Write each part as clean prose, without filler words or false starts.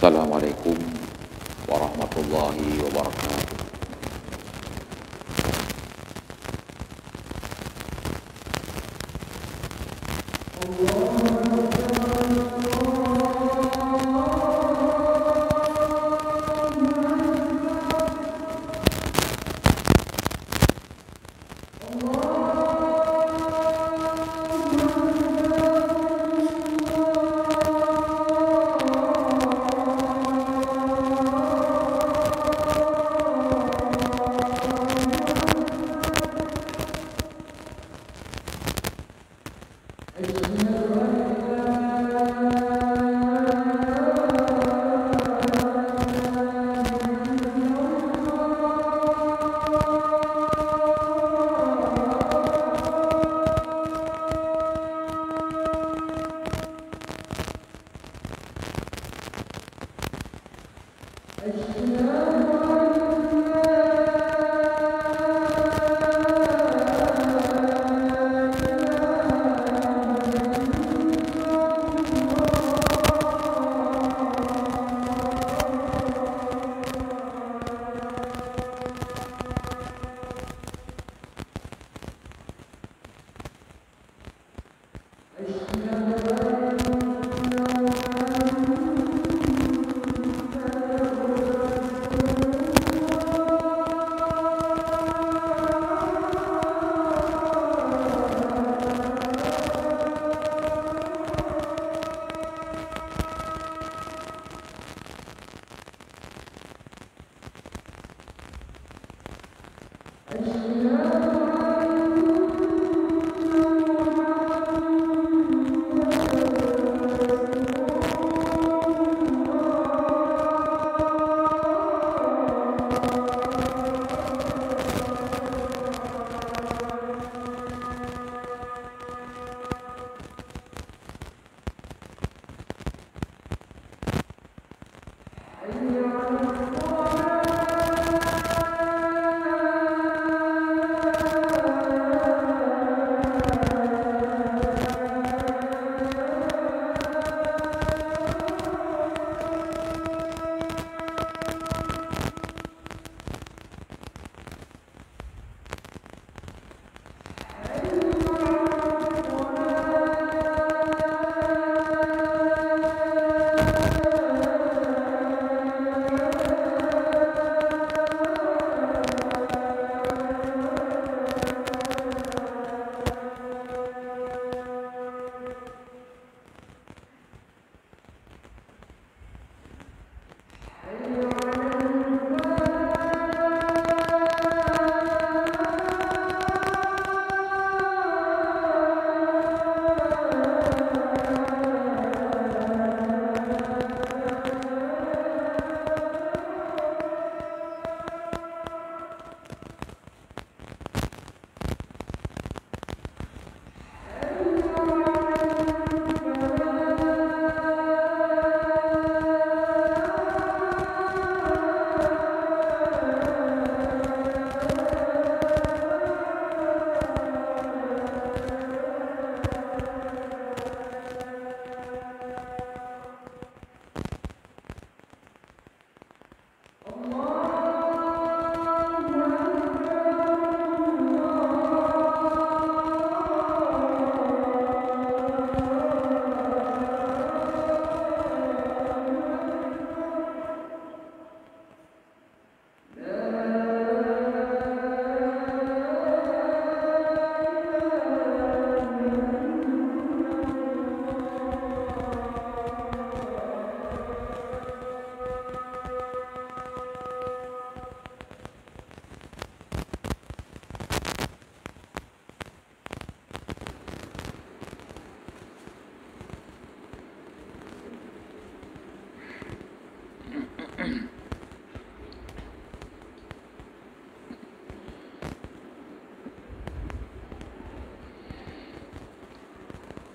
Assalamualaikum warahmatullahi wabarakatuh.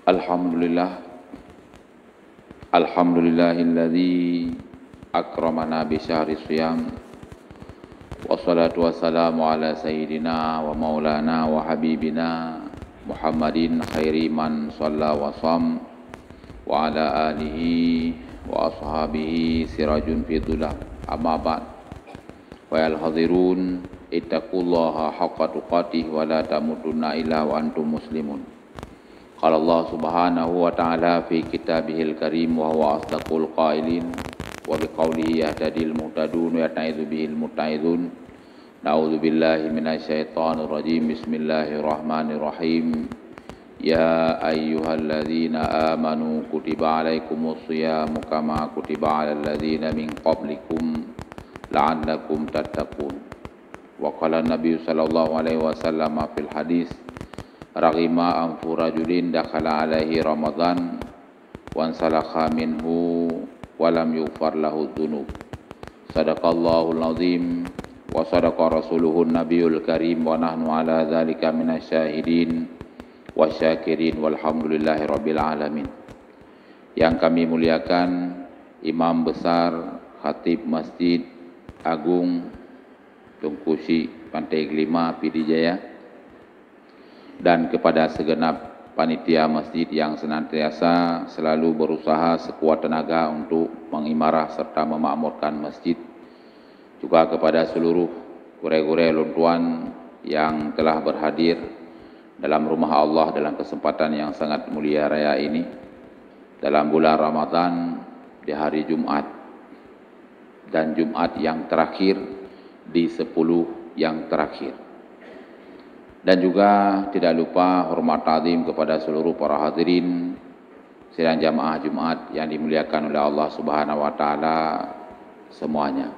Alhamdulillah, alhamdulillahilladzi akramana bi syahri shiyam, wassalatu wassalamu ala sayyidina wa maulana wa habibina Muhammadin khairi man shalla wa sham wa ala alihi wa ashabihi sirajun fi dhulah. Amma ba'd. Wa al hadirun ittaqullaha haqqa tuqatih wa la tamutunna illa wa antum muslimun. Qala Allah subhanahu wa ta'ala fi kitabihil karim wa huwa asdaqul qailin wa biqaulihi yahtadil muhtadun wa yata'idzu bihil muta'idun. Na'udzu billahi minasyaitonir rajim. Bismillahirrahmanirrahim. Ya ayyuhalladzina amanu kutiba alaikumus shiyamu kama kutiba alal ladzina min qablikum la'allakum tattaqun. Wa qala Nabi sallallahu alaihi wasallam fil hadis raghima anfu rajulin dakhala alaihi Ramadan wa ansalakha minhu wa lam yughfar lahu dzunub. Sadaqallahul azim wa sadaqa rasuluhun nabiyul karim wa nahnu ala dzalika minasyahidin wasyakirin walhamdulillahi rabbil alamin. Yang kami muliakan Imam Besar Khatib Masjid Agung Tungkusi Pantai Gelima Pidijaya, dan kepada segenap panitia masjid yang senantiasa selalu berusaha sekuat tenaga untuk mengimarah serta memakmurkan masjid, juga kepada seluruh gure-gure luntuan yang telah berhadir dalam rumah Allah dalam kesempatan yang sangat mulia raya ini, dalam bulan Ramadan di hari Jumat dan Jumat yang terakhir di 10 yang terakhir. Dan juga tidak lupa hormat ta'zim kepada seluruh para hadirin sidang jamaah Jumat yang dimuliakan oleh Allah Subhanahu wa taala semuanya.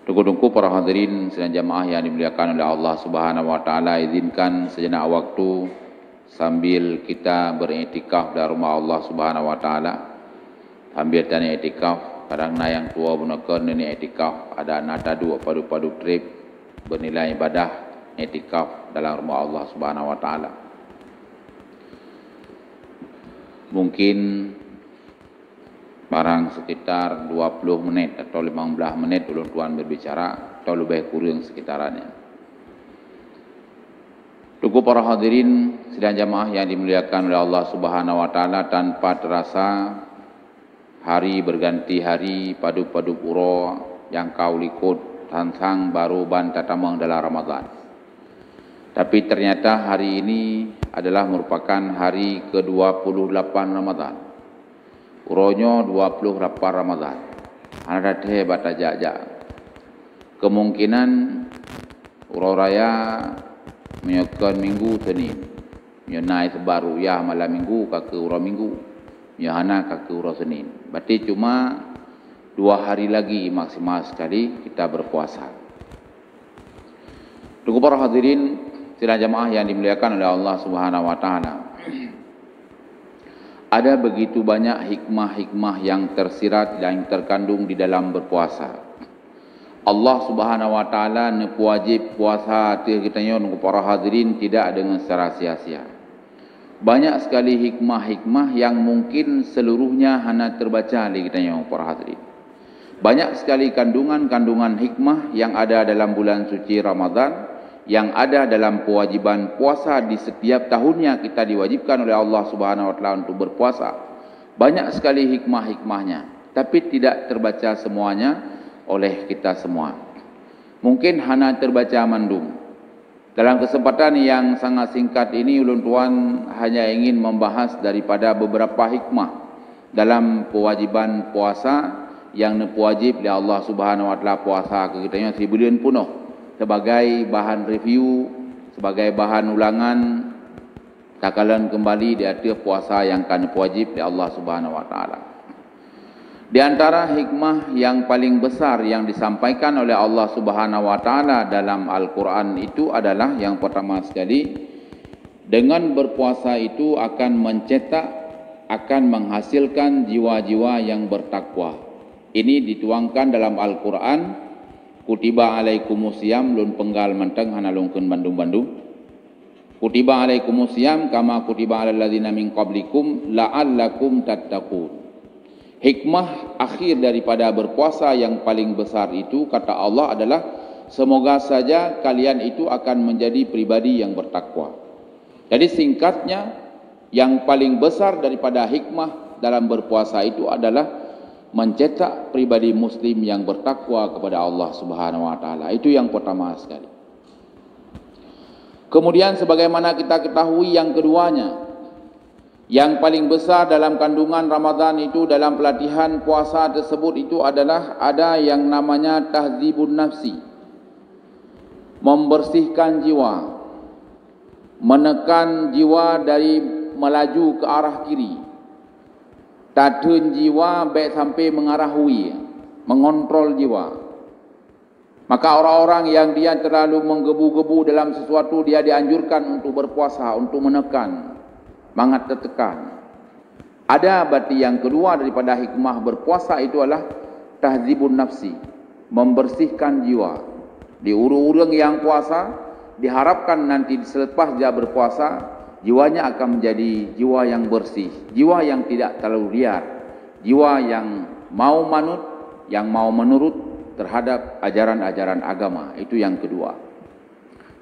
Tunggu-tunggu para hadirin sidang jamaah yang dimuliakan oleh Allah Subhanahu wa taala, izinkan sejenak waktu sambil kita beriktikaf di rumah Allah Subhanahu wa taala. Sambil tanya iktikaf, kadang yang tua bunakan ini iktikaf, ada nada dua padu-padu trip bernilai ibadah iktikaf dalam rumah Allah Subhanahu wa taala. Mungkin barang sekitar 20 menit atau 15 menit ulun tuan berbicara atau lebih kurang sekitarannya. Tunggu para hadirin sidang jamaah yang dimuliakan oleh Allah Subhanahu wa taala, tanpa terasa hari berganti hari, padu-padu puro yang kau likut tansang baru ban tatamang dalam Ramadan. Tapi ternyata hari ini adalah merupakan hari ke-28 Ramadan. Uronyo 28 Ramadan. Ada hebat aja. Kemungkinan uro raya menyokan minggu Senin. Menyenai sebaru ya malam minggu ke uro minggu. Menyahana ke uro Senin. Berarti cuma 2 hari lagi maksimal sekali kita berpuasa. Tunggu para hadirin sidang jamaah yang dimuliakan oleh Allah Subhanahu wa taala. Ada begitu banyak hikmah-hikmah yang tersirat dan terkandung di dalam berpuasa. Allah Subhanahu wa taala nepu wajib puasa hati kita nunggu para hadirin tidak dengan secara sia-sia. Banyak sekali hikmah-hikmah yang mungkin seluruhnya hanya terbaca di kita nunggu para hadirin. Banyak sekali kandungan-kandungan hikmah yang ada dalam bulan suci Ramadan, yang ada dalam kewajiban puasa di setiap tahunnya kita diwajibkan oleh Allah Subhanahu wa taala untuk berpuasa. Banyak sekali hikmah-hikmahnya, tapi tidak terbaca semuanya oleh kita semua. Mungkin hanya terbaca mandum. Dalam kesempatan yang sangat singkat ini, ulun tuan hanya ingin membahas daripada beberapa hikmah dalam kewajiban puasa yang wajib oleh Allah Subhanahu wa taala puasa ke kita sebulan penuh, sebagai bahan review, sebagai bahan ulangan, takalan kembali di atas puasa yang kan wajib di Allah Subhanahu wa taala. Di antara hikmah yang paling besar yang disampaikan oleh Allah Subhanahu wa taala dalam Al-Qur'an itu adalah yang pertama sekali, dengan berpuasa itu akan mencetak, akan menghasilkan jiwa-jiwa yang bertakwa. Ini dituangkan dalam Al-Qur'an. Kutiba alaikumusiyam lun penggal menteng hana lungkeun Bandung-Bandung. Kutiba alaikumusiyam kama kutiba alal ladzina min qablikum la'allakum tattaqun. Hikmah akhir daripada berpuasa yang paling besar itu, kata Allah, adalah semoga saja kalian itu akan menjadi pribadi yang bertakwa. Jadi singkatnya, yang paling besar daripada hikmah dalam berpuasa itu adalah mencetak pribadi muslim yang bertakwa kepada Allah Subhanahu wa taala. Itu yang pertama sekali. Kemudian sebagaimana kita ketahui yang keduanya, yang paling besar dalam kandungan Ramadan itu dalam pelatihan puasa tersebut itu adalah ada yang namanya tahdzibun nafsi. Membersihkan jiwa. Menekan jiwa dari melaju ke arah kiri. Tahan jiwa baik sampai mengarah hui. Mengontrol jiwa. Maka orang-orang yang dia terlalu menggebu-gebu dalam sesuatu, dia dianjurkan untuk berpuasa, untuk menekan. Semangat tertekan. Ada berarti yang kedua daripada hikmah berpuasa itu adalah tahdzibun nafsi, membersihkan jiwa. Di urang-urang yang puasa diharapkan nanti selepas dia berpuasa jiwanya akan menjadi jiwa yang bersih, jiwa yang tidak terlalu liar, jiwa yang mau manut, yang mau menurut terhadap ajaran-ajaran agama. Itu yang kedua.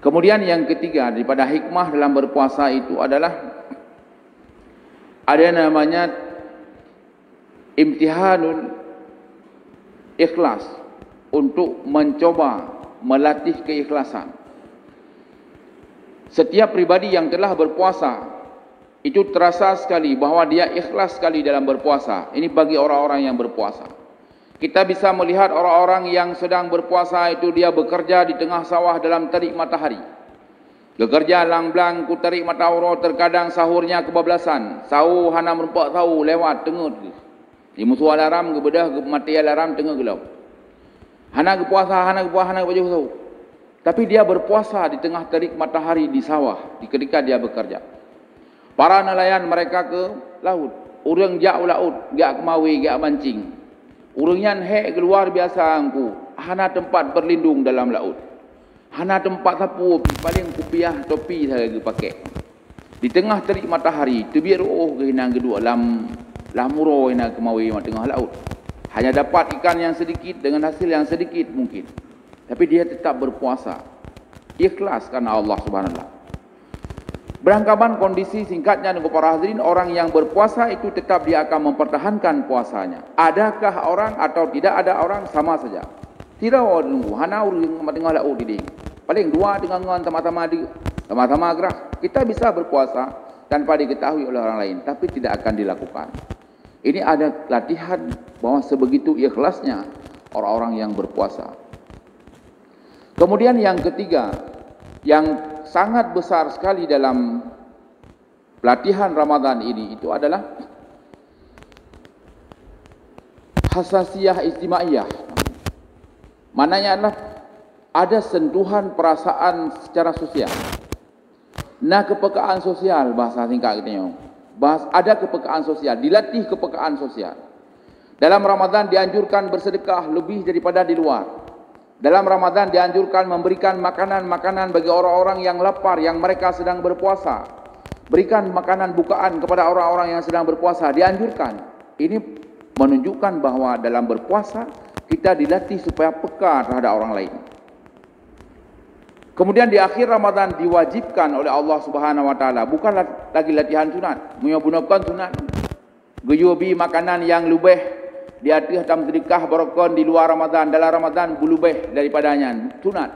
Kemudian yang ketiga daripada hikmah dalam berpuasa itu adalah ada namanya imtihanul ikhlas, untuk mencoba melatih keikhlasan. Setiap pribadi yang telah berpuasa itu terasa sekali bahawa dia ikhlas sekali dalam berpuasa. Ini bagi orang-orang yang berpuasa. Kita bisa melihat orang-orang yang sedang berpuasa itu dia bekerja di tengah sawah dalam terik matahari. Bekerja lang-blang ku tarik matahari, terkadang sahurnya kebablasan. Sahur hana merempak sahur lewat tengah. Di musuh alarm ke bedah ke mati alarm tengah gelau. Hana ke puasa, hana ke puasa, hana ke baju sahur. Tapi dia berpuasa di tengah terik matahari di sawah di ketika dia bekerja. Para nelayan mereka ke laut. Urang jak laut, jak kemawi, jak mancing. Urangnya hek keluar biasa angku. Hana tempat berlindung dalam laut. Hana tempat sapu, paling kupiah topi saya pakai. Di tengah terik matahari, tebiar ke hinang kedua lamuro ina kemawi di tengah laut. Hanya dapat ikan yang sedikit dengan hasil yang sedikit mungkin. Tapi dia tetap berpuasa. Ikhlas karena Allah Subhanahu wa taala. Beranggapan kondisi singkatnya dengan para hadirin, orang yang berpuasa itu tetap dia akan mempertahankan puasanya. Adakah orang atau tidak ada orang sama saja. Tidak orang nunggu, hana urang tengah laut di. Paling dua dengan ngan sama-sama gerak. Kita bisa berpuasa tanpa diketahui oleh orang lain, tapi tidak akan dilakukan. Ini ada latihan bahwa sebegitu ikhlasnya orang-orang yang berpuasa. Kemudian yang ketiga, yang sangat besar sekali dalam latihan Ramadan ini itu adalah hasasiyah istimaiyah. Maknanya adalah ada sentuhan perasaan secara sosial. Nah, kepekaan sosial bahasa singkat kita. Ada kepekaan sosial, dilatih kepekaan sosial. Dalam Ramadan dianjurkan bersedekah lebih daripada di luar. Dalam Ramadan dianjurkan memberikan makanan-makanan bagi orang-orang yang lapar, yang mereka sedang berpuasa. Berikan makanan bukaan kepada orang-orang yang sedang berpuasa, dianjurkan. Ini menunjukkan bahawa dalam berpuasa kita dilatih supaya peka terhadap orang lain. Kemudian di akhir Ramadan diwajibkan oleh Allah Subhanahu wa taala, bukan lagi latihan sunat, menyempurnakan sunat. Guyubi makanan yang lebih di atas dalam sedekah barakah di luar Ramadan, dalam Ramadan lebih daripadanya sunat.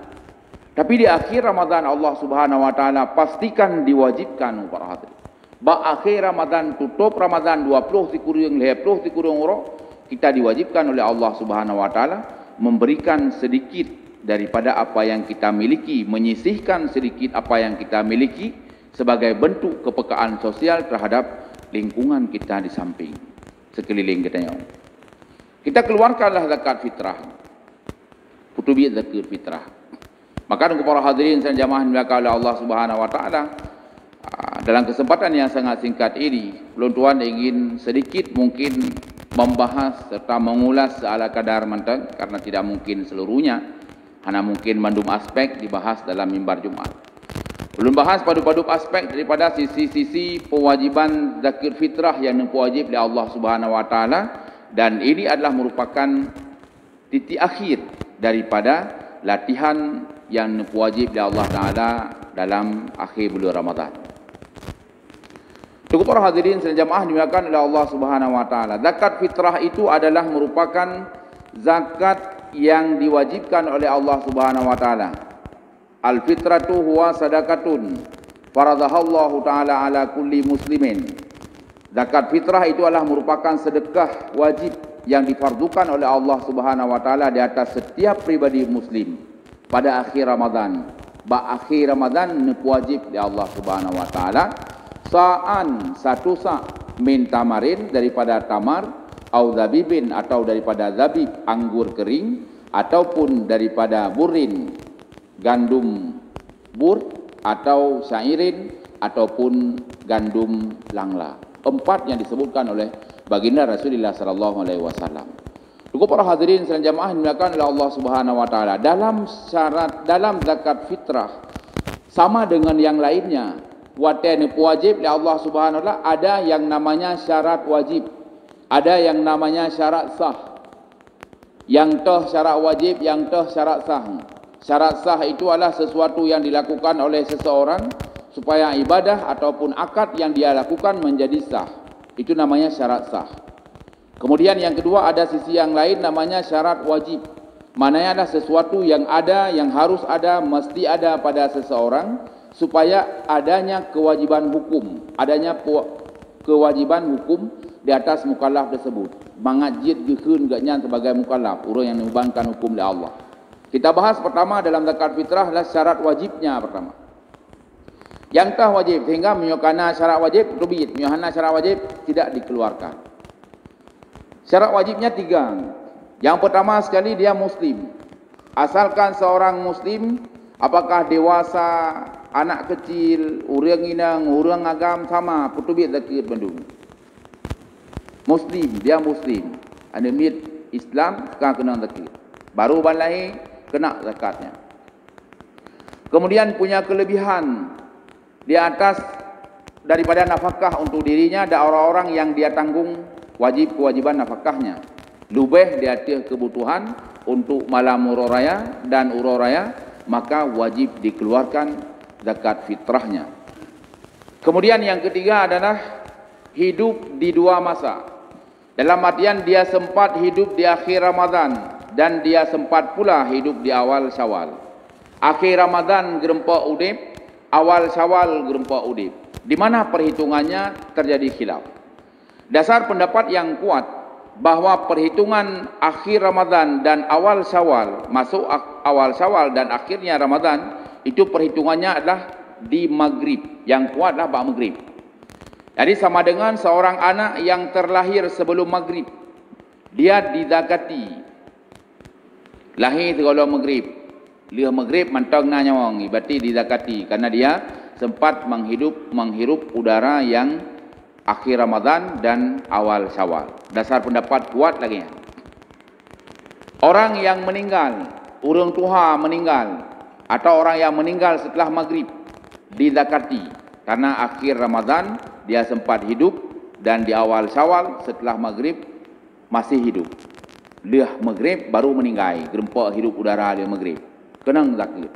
Tapi di akhir Ramadan Allah Subhanahu wa taala pastikan diwajibkan para hadirin. Akhir Ramadan, tutup Ramadan 20 kurang 20 kurang orang, kita diwajibkan oleh Allah Subhanahu wa taala memberikan sedikit daripada apa yang kita miliki, menyisihkan sedikit apa yang kita miliki sebagai bentuk kepekaan sosial terhadap lingkungan kita di samping sekeliling kita. Kita keluarkanlah zakat fitrah. Putubiyat zakat fitrah. Maka untuk para hadirin dan jamaah dimuliakan oleh Allah Subhanahu wa taala, dalam kesempatan yang sangat singkat ini, belum tuan ingin sedikit mungkin membahas serta mengulas ala kadar mentang, karena tidak mungkin seluruhnya, hanya mungkin mandum aspek dibahas dalam mimbar Jumat. Belum bahas padu-padu aspek daripada sisi-sisi pewajiban zakat fitrah yang wajib oleh Allah Subhanahu wa taala, dan ini adalah merupakan titik akhir daripada latihan yang wajib oleh Allah taala dalam akhir bulan Ramadan. Cukup para hadirin sekalian jamaah dimuliakan oleh Allah Subhanahu wa taala. Zakat fitrah itu adalah merupakan zakat yang diwajibkan oleh Allah Subhanahu wa taala. Al-fitratu huwa sadaqatun faradahallahu taala ala kulli muslimin. Zakat fitrah itu adalah merupakan sedekah wajib yang difardukan oleh Allah Subhanahu wa taala di atas setiap pribadi muslim pada akhir Ramadan. Akhir Ramadan wajib di Allah Subhanahu wa taala. Sa'an satu sa' min tamarin daripada tamar, au zabibin atau daripada zabib anggur kering, ataupun daripada burin gandum bur, atau syairin ataupun gandum langla. Empat yang disebutkan oleh baginda Rasulullah sallallahu alaihi wasallam. Cukup para hadirin sekalian jamaah dimuliakan oleh Allah Subhanahu wa taala. Dalam syarat dalam zakat fitrah sama dengan yang lainnya, watan wajib oleh Allah Subhanahu wa taala, ada yang namanya syarat wajib, ada yang namanya syarat sah. Yang toh syarat wajib, yang toh syarat sah. Syarat sah itu adalah sesuatu yang dilakukan oleh seseorang supaya ibadah ataupun akad yang dia lakukan menjadi sah. Itu namanya syarat sah. Kemudian yang kedua, ada sisi yang lain namanya syarat wajib. Mananya adalah sesuatu yang ada, yang harus ada, mesti ada pada seseorang supaya adanya kewajiban hukum, adanya kewajiban hukum di atas mukallaf tersebut. Mangajid gekeun gaknya sebagai mukallaf, orang yang membebankan hukum oleh Allah. Kita bahas pertama dalam zakat fitrah adalah syarat wajibnya pertama. Yang tah wajib sehingga menyokana syarat wajib rubit, menyokana syarat wajib tidak dikeluarkan. Syarat wajibnya tiga. Yang pertama sekali dia muslim. Asalkan seorang muslim, apakah dewasa, anak kecil, orang inang, orang agam sama, putubit zakat bandung. Muslim, dia muslim. Ada mit Islam sekarang kena zakat. Baru balai kena zakatnya. Kemudian punya kelebihan di atas daripada nafkah untuk dirinya, ada orang-orang yang dia tanggung kewajiban nafkahnya. Lebih di atas kebutuhan untuk malam urau raya dan urau raya, maka wajib dikeluarkan zakat fitrahnya. Kemudian yang ketiga adalah hidup di dua masa. Dalam artian dia sempat hidup di akhir Ramadan dan dia sempat pula hidup di awal Syawal. Akhir Ramadan gerempa udip, awal Syawal gerempa udip. Di mana perhitungannya terjadi khilaf. Dasar pendapat yang kuat bahawa perhitungan akhir Ramadan dan awal Syawal, masuk awal Syawal dan akhirnya Ramadan, itu perhitungannya adalah di maghrib. Yang kuat adalah bak maghrib. Jadi sama dengan seorang anak yang terlahir sebelum maghrib, dia dizakati. Lahir kalau maghrib, dia maghrib mantang na nyawang, berarti dizakati karena dia sempat menghirup udara yang akhir Ramadan dan awal Syawal. Dasar pendapat kuat lagi. Orang yang meninggal, orang tua meninggal, atau orang yang meninggal setelah maghrib, dizakati karena akhir Ramadan dia sempat hidup dan di awal Syawal setelah maghrib masih hidup. Dia maghrib baru meninggal, gerempa hidup udara dia maghrib. Kenang zakat.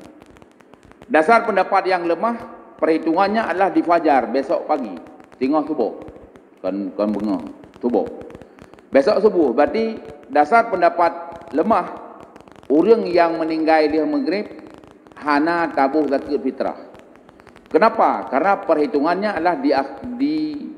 Dasar pendapat yang lemah, perhitungannya adalah di fajar besok pagi, tengah subuh. Kan bengah subuh. Besok subuh, berarti dasar pendapat lemah, orang yang meninggal dia maghrib hana tabuh zakat fitrah. Kenapa? Karena perhitungannya adalah di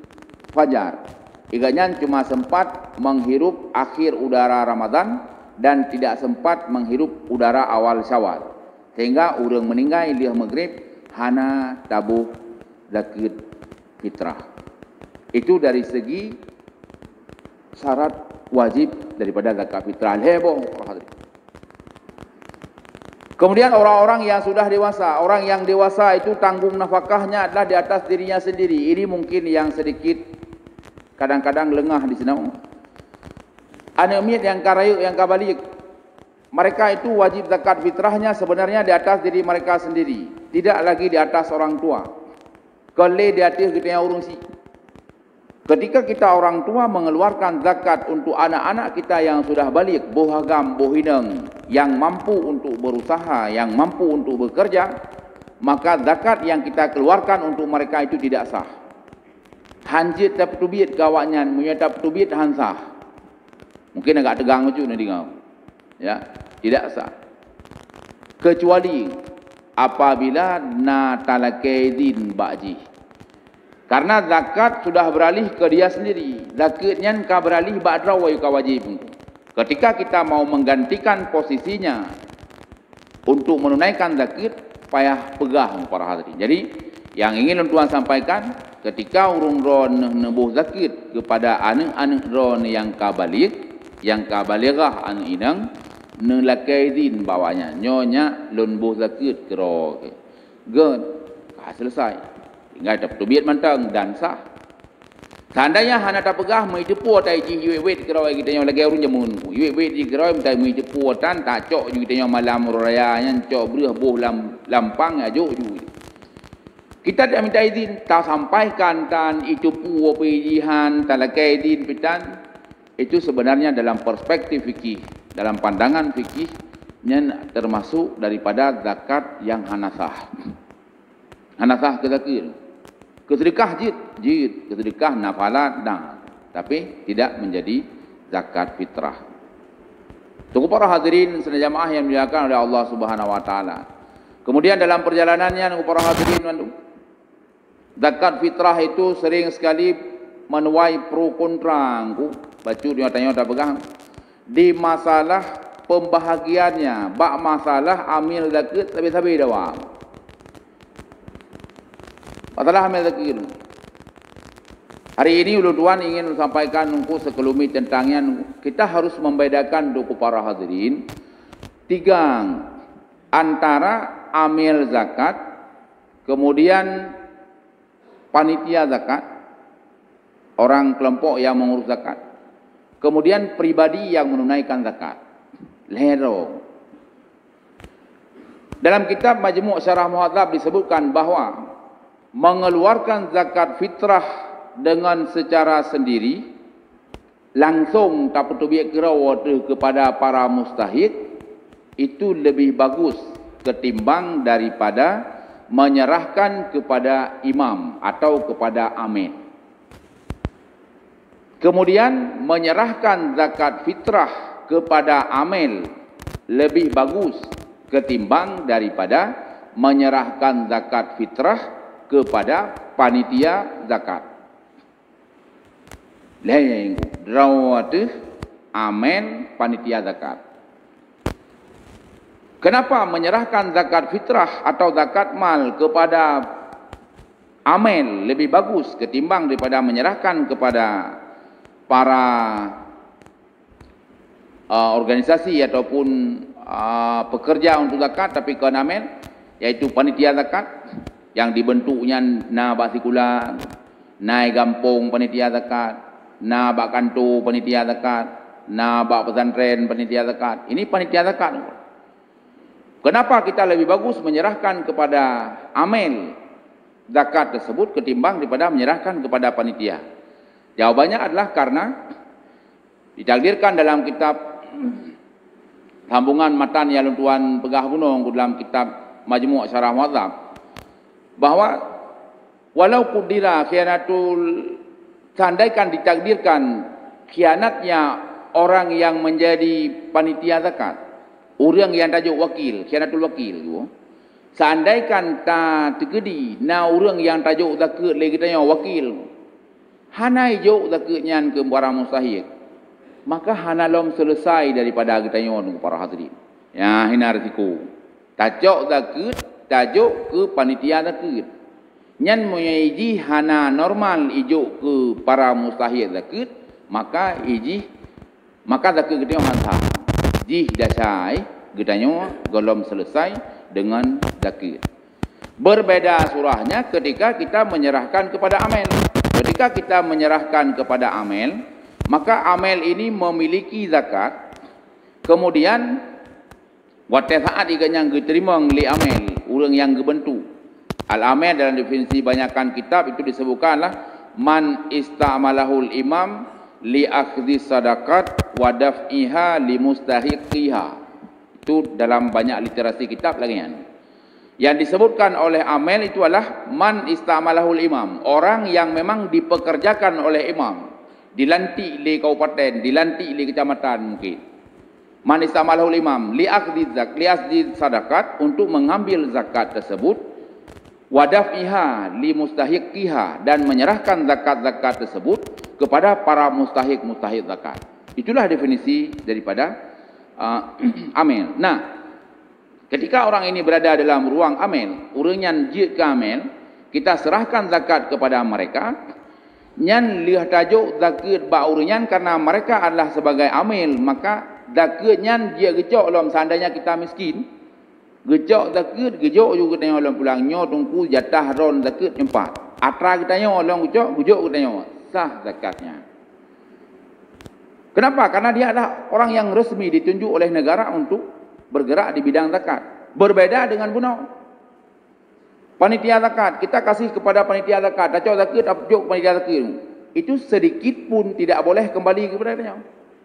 fajar. Iganya cuma sempat menghirup akhir udara Ramadan dan tidak sempat menghirup udara awal Syawal. Sehingga orang meninggal dia maghrib hana tabuh zakat fitrah. Itu dari segi syarat wajib daripada zakat fitrah. Heboh. Kemudian orang-orang yang sudah dewasa, orang yang dewasa itu tanggung nafkahnya adalah di atas dirinya sendiri. Ini mungkin yang sedikit kadang-kadang lengah di sini. Anak yang karayuk, yang kabalik, mereka itu wajib zakat fitrahnya sebenarnya di atas diri mereka sendiri, tidak lagi di atas orang tua. Kalau di atas kita yang urung si. Ketika kita orang tua mengeluarkan zakat untuk anak-anak kita yang sudah balik, bohagam, bohineng, yang mampu untuk berusaha, yang mampu untuk bekerja, maka zakat yang kita keluarkan untuk mereka itu tidak sah. Hanjit tak petubit kawaknya, punya tak petubit hansah. Mungkin agak tegang macam ni dengar. Ya, tidak sah. Kecuali apabila na talakaidin ba'ji. Karena zakat sudah beralih ke dia sendiri. Zakatnya ka beralih ba'dra wa wajib. Ketika kita mau menggantikan posisinya untuk menunaikan zakat, payah pegah para hadirin. Jadi yang ingin tuan sampaikan, ketika urung ron nebuh zakat kepada anak-anak ron yang kabaligah anak inang nelakaidin bawanya nyonya lunbuh zakat kero ged selesai tinggal dapat duit mantang dan sah. Seandainya hana tak pegah mai depo tai ji wet kero kita nyo lagi urung jamun wet ji kero tai mai depo tan tak cok ju kita nyo malam raya nya cok breh boh lampang ajuk ju. Kita tak minta izin, tak sampaikan tan itu puo pejihan talakai din pitan. Itu sebenarnya dalam perspektif fikih, dalam pandangan fikihnya termasuk daripada zakat yang hanasah. Hanasah ke zakir. Kesedekah jid, kesedekah nafalat dah. Tapi tidak menjadi zakat fitrah. Tunggu para hadirin senajamaah yang dimuliakan oleh Allah Subhanahu wa taala. Kemudian dalam perjalanannya tunggu para hadirin, zakat fitrah itu sering sekali menuai pro kontra. Bacu dia tanya tak pegang. Di masalah pembahagiannya, bak masalah amil zakat sabi-sabi dah. Masalah amil zakat. Hari ini ulu tuan ingin sampaikan nungku sekelumit tentangnya. Kita harus membedakan duku para hadirin tiga antara amil zakat, kemudian panitia zakat, orang kelompok yang mengurus zakat, kemudian pribadi yang menunaikan zakat. Lero. Dalam kitab Majmu' Syarah Muhadzab disebutkan bahawa mengeluarkan zakat fitrah dengan secara sendiri langsung tak petubik kerawa kepada para mustahik itu lebih bagus ketimbang daripada menyerahkan kepada imam atau kepada amil. Kemudian menyerahkan zakat fitrah kepada amil lebih bagus ketimbang daripada menyerahkan zakat fitrah kepada panitia zakat. Lain rawat amil panitia zakat. Kenapa menyerahkan zakat fitrah atau zakat mal kepada amil lebih bagus ketimbang daripada menyerahkan kepada para organisasi ataupun pekerja untuk zakat tapi ke amil, yaitu panitia zakat yang dibentuknya na basikula, na gampung panitia zakat, na bak kantor panitia zakat, na bak pesantren panitia zakat. Ini panitia zakat. Kenapa kita lebih bagus menyerahkan kepada amil zakat tersebut ketimbang daripada menyerahkan kepada panitia? Jawabannya adalah karena ditakdirkan dalam kitab sambungan matan yang tuan pegah gunung dalam kitab Majmu' Syarah Muhadzab bahawa walau qudira khianatul, seandainya ditakdirkan khianatnya orang yang menjadi panitia zakat, orang yang tajuk wakil, khianatul wakil, seandainya tak terjadi na orang yang tajuk zakat lagi tanya wakil, hanai jok zakatnya ke para mustahik, maka hanalom selesai daripada kita nyon para hadirin. Ya, hina risiko. Tajuk zakat, tajuk ke panitia zakat. Nyan moyaiji hana normal ijuk ke para mustahik zakat, maka zakat kita hantar. Jih dasai kita nyon golom selesai dengan zakat. Berbeda surahnya ketika kita menyerahkan kepada amil. Ketika kita menyerahkan kepada amil, maka amil ini memiliki zakat. Kemudian waktu saat iganya diterima oleh amil, orang yang gebentuk. Al-amil dalam definisi banyakkan kitab itu disebutkanlah man istamalahul imam li akhdhi sadaqat wa daf'iha li mustahiqiha. Itu dalam banyak literasi kitab lagi kan. Yang disebutkan oleh amil itu adalah man istamalahul imam, orang yang memang dipekerjakan oleh imam, dilantik di kabupaten, dilantik di kecamatan mungkin. Man istamalahul imam li akhdhi zakat, untuk mengambil zakat tersebut, wadaf'iha li mustahiqiha, dan menyerahkan zakat-zakat tersebut kepada para mustahik zakat. Itulah definisi daripada amil. Nah, ketika orang ini berada dalam ruang amil, urunyan jid ke amil, kita serahkan zakat kepada mereka. Nyan lihat tajuk zakat ba urunyan, karena mereka adalah sebagai amil, maka zakat nyan dia gejok dalam seandainya kita miskin. Gejok zakat, gejok juga tanya orang pulang nyo tungku jatah ron zakat 4. Atra kita nyo orang gejok kita nyo sah zakatnya. Kenapa? Karena dia adalah orang yang resmi ditunjuk oleh negara untuk bergerak di bidang zakat. Berbeda dengan bunau. Panitia zakat, kita kasih kepada panitia zakat, tajuk zakat, tajuk panitia zakat. Itu sedikit pun tidak boleh kembali kepada dia.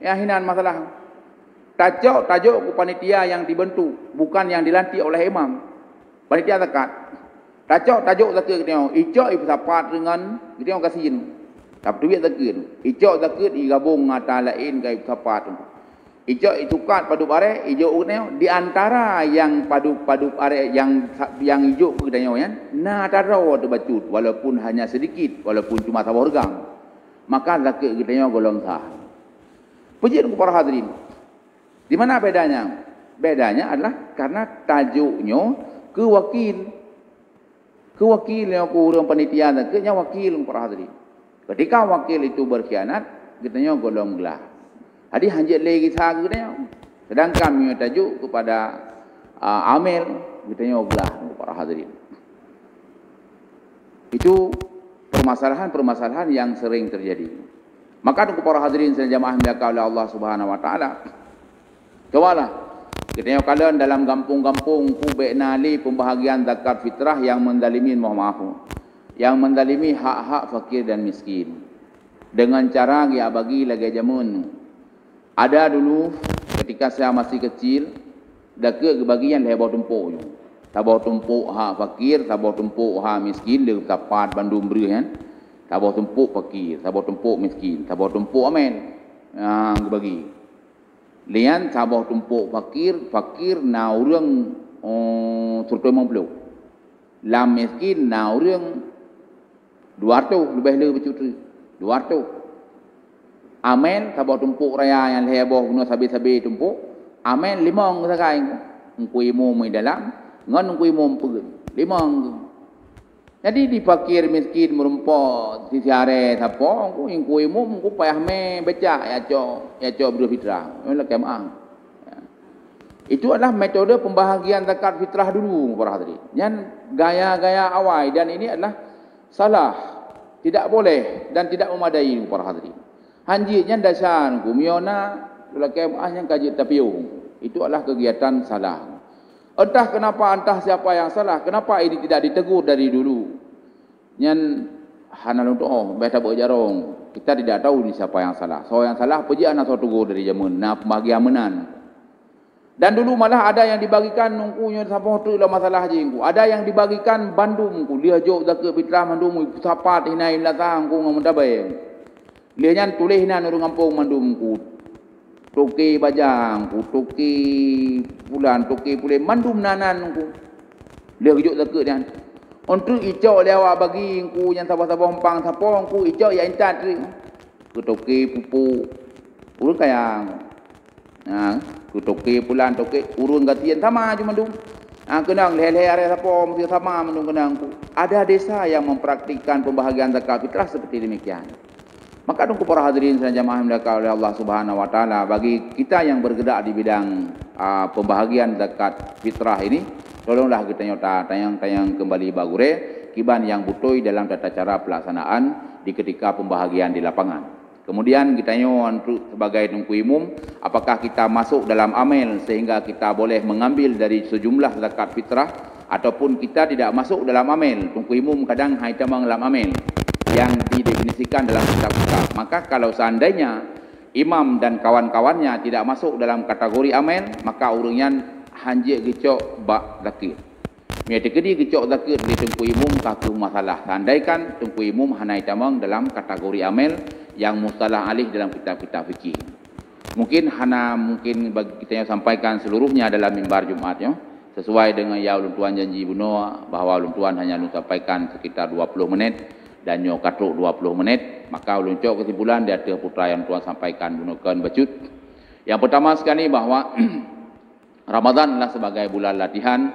Ya, hinaan masalah. Tajuk ke panitia yang dibentuk, bukan yang dilantik oleh imam. Panitia zakat. Tajuk zakat kita. Icok ibu sapat dengan kita kasihin. Tak duit zakat. Icok zakat digabung ngata lain kai sapat. Icok itukat padu are, ijo di antara yang padu are yang ijo kita ya. Nah taro terbacut walaupun hanya sedikit, walaupun cuma satu organg. Maka zakat kita golong sah. Puji kepada hadirin. Di mana bedanya? Bedanya adalah karena tajuknya kewakil. Kewakil yang kurang panitia zakatnya wakil kepada hadirin. Ketika wakil itu berkhianat, kita golong gelah. Hadi hanjat lagi sah kita. Sedangkan kami tajuk kepada amil, kita gelah kepada hadirin. Itu permasalahan-permasalahan yang sering terjadi. Maka kepada hadirin sekalian jamaah dimuliakan oleh Allah Subhanahu wa taala. Cobalah kita kalian dalam kampung-kampung kubek nali pembahagian zakat fitrah yang mendalimin, mohon maaf, yang mendalimi hak-hak fakir dan miskin dengan cara dia bagi lagi jamun. Ada dulu ketika saya masih kecil, dekat bagian lebar tumpuk, tabau tumpuk hak fakir, tabau tumpuk hak miskin, dia tapat bandung beri kan, tabau tumpuk fakir, tabau tumpuk miskin, tabau tumpuk amen, bagi. Lian tabau tumpuk fakir na urang surtu 50, lam miskin na urang 200 lebih bercuti 200. Amen tabau tumpuk raya yang heboh guna sabi-sabi tumpuk. Amen limong sakai ngkui mu mai dalam ngon ngkui mu peun limong. Jadi di fakir miskin merumpok di siare sapo ngkui mu ngku payah me becak ya co berdua fitrah. Mula kemaang. Itu adalah metode pembahagian zakat fitrah dulu para hadirin. Yang gaya-gaya awal, dan ini adalah salah, tidak boleh dan tidak memadai para hadirin. Hanjinya dasar kumiona lelaki yang kaji tapiung. Itu adalah kegiatan salah. Entah kenapa, entah siapa yang salah, kenapa ini tidak ditegur dari dulu. Nyan hanal untuk beta berjarong. Kita tidak tahu ni siapa yang salah. So yang salah pujian atau tegur dari zaman na pembagian menan. Dan dulu malah ada yang dibagikan nungkunya sampai tu lah masalah jengku. Ada yang dibagikan bandung ku dia jauh zakat fitrah mandung sapat hinain latang ku ngam dabai. Dia nyan tulis hinan urang kampung mandung ku. Toki bajang ku, toki bulan, toki pulih mandum nanan ku. Dia jauh zakat dia. Untuk icok dia awak bagi ku yang sabah-sabah empang sapong ku icok ya intat ku toki pupu. Urang kayang. Nah, ku toki pulan toki urun gatian sama cuma mandung. Kenang leh-leh area sapong mesti sama mandung kenang ku. Ada desa yang mempraktikkan pembahagian zakat fitrah seperti demikian. Maka dong para hadirin sekalian jamaah dimuliakan oleh Allah Subhanahu wa taala, bagi kita yang bergerak di bidang pembahagian zakat fitrah ini, tolonglah kita nyota tayang kembali bagure kiban yang butoi dalam tata cara pelaksanaan di ketika pembahagian di lapangan. Kemudian kita nyoto sebagai tungku umum, apakah kita masuk dalam amil sehingga kita boleh mengambil dari sejumlah zakat fitrah, ataupun kita tidak masuk dalam amil. Tungku umum kadang haitamang dalam amil yang didefinisikan dalam kitab-kitab. Maka kalau seandainya imam dan kawan-kawannya tidak masuk dalam kategori amil, maka urungan hanjik gecok bak zakir. Mia tekedi kecok zakir di Tengku Imum kaku masalah. Andaikan Tengku Imum hanai tamang dalam kategori amel yang mustalah alih dalam kitab-kitab fikih. Mungkin bagi kita yang sampaikan seluruhnya dalam mimbar Jumat ya. Sesuai dengan yang ulun tuan janji buno bahawa ulun tuan hanya ulun sampaikan sekitar 20 menit dan nyo katruk 20 menit, maka ulun cok kesimpulan dia ada putra yang tuan sampaikan bunukan bacut. Yang pertama sekali bahawa Ramadan adalah sebagai bulan latihan.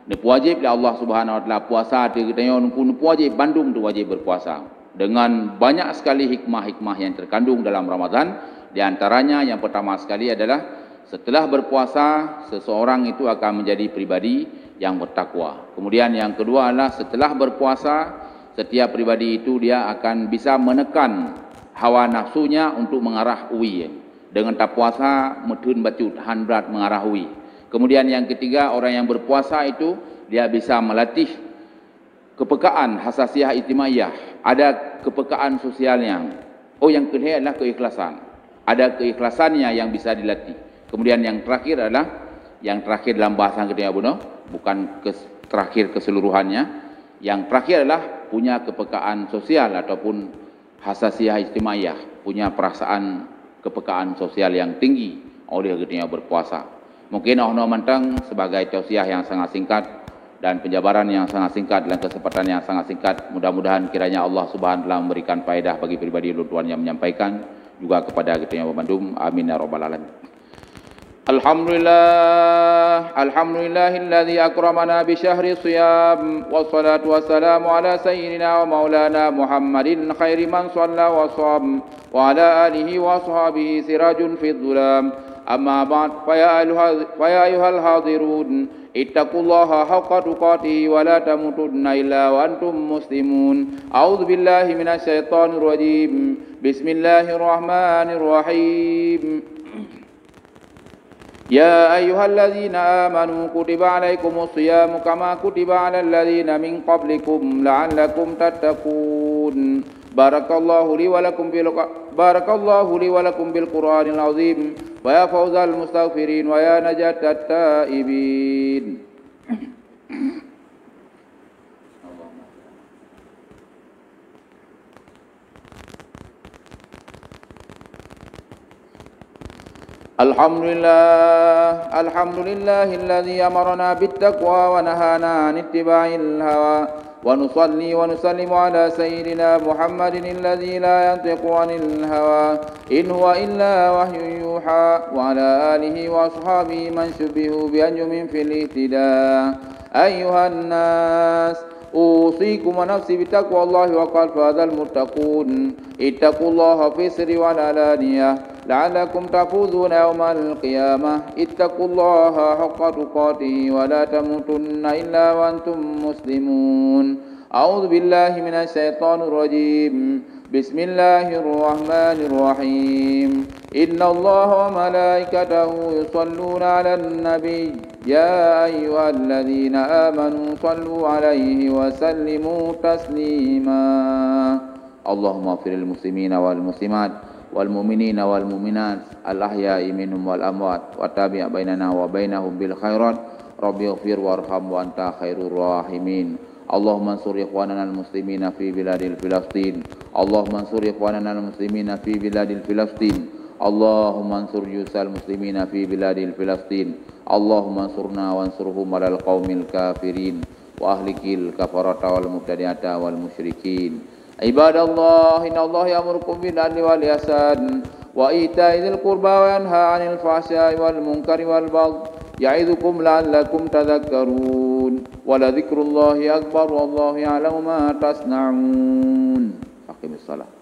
Nepu wajib oleh Allah Subhanahu Wa Taala puasa tu kita yang nepu wajib Bandung tu wajib berpuasa. Dengan banyak sekali hikmah-hikmah yang terkandung dalam Ramadan, di antaranya yang pertama sekali adalah setelah berpuasa seseorang itu akan menjadi pribadi yang bertakwa. Kemudian yang kedua adalah setelah berpuasa setiap pribadi itu dia akan bisa menekan hawa nafsunya untuk mengarah uwi. Dengan tak puasa mudhun bacut han berat mengarah uwi. Kemudian yang ketiga, orang yang berpuasa itu dia bisa melatih kepekaan hasasiah ijtimaiyah, ada kepekaan sosialnya. Oh, yang kedua adalah keikhlasan. Ada keikhlasannya yang bisa dilatih. Kemudian yang terakhir dalam bahasa kedua buno, bukan terakhir keseluruhannya. Yang terakhir adalah punya kepekaan sosial ataupun hasasiah ijtimaiyah, punya perasaan kepekaan sosial yang tinggi oleh ketika berpuasa. Mungkin Allah mentang sebagai tausiah yang sangat singkat dan penjabaran yang sangat singkat dalam kesempatan yang sangat singkat. Mudah-mudahan kiranya Allah Subhanahu Wa Taala memberikan faedah bagi pribadi tuan yang menyampaikan, juga kepada kita yang membantu. Amin ya rabbal alamin. Alhamdulillahilladzi akramana bi syahri shiyam wassalatu wassalamu ala sayyidina wa maulana Muhammadin khairi man shalla wa sham wa ala alihi wa ashabihi sirajun fid dhulam. أما بعد فيا أيها الحاضرون اتقوا الله حق تقاته ولا تموتن إلا وأنتم مسلمون. أعوذ بالله من الشيطان الرجيم. بسم الله الرحمن الرحيم. يا أيها الذين آمنوا كتب عليكم الصيام كما كتب على الذين من قبلكم لعلكم تتقون. بارك الله لي ولكم بالقرآن العظيم ويا فوز المستغفرين ويا نجاة التائبين. الحمد لله الذي أمرنا بالتقوى ونهانا عن اتباع الهوى ونصلي ونسلم على سيدنا محمد الذي لا ينطق عن الهوى إن هو إلا وحي يوحى وعلى آله وأصحابه من شبهوا بأنجم في الاهتداء. أيها الناس أوصيكم ونفسي بتقوى الله وقال فاز المتقون. اتقوا الله في السر والعلانية لعلكم تفوزون يوم القيامة. اتقوا الله حق تقاته ولا تموتن إلا وأنتم مسلمون. أعوذ بالله من الشيطان الرجيم. بسم الله الرحمن الرحيم. إن الله وملائكته يصلون على النبي يا أيها الذين آمنوا صلوا عليه وسلموا تسليما. اللهم اغفر للمسلمين والمسلمات والمؤمنين والمؤمنات الأحياء منهم والأموات وتابع بيننا وبينهم بالخيرات. رب اغفر وارحم وأنت خير الراحمين. اللهم انصر إخواننا المسلمين في بلاد فلسطين. اللهم انصر إخواننا المسلمين في بلاد فلسطين. اللهم انصر جيوش المسلمين في بلاد فلسطين. اللهم انصرنا وانصرهم على القوم الكافرين وأهلك الكفرة والمبتدعة والمشركين. عباد الله إن الله يأمركم بالعدل والإحسان وإيتاء ذي القربى وينهى عن الفحشاء والمنكر والبغي يعظكم لعلكم تذكرون. ولذكر الله أكبر والله يعلم ما تصنعون. أقم الصلاة.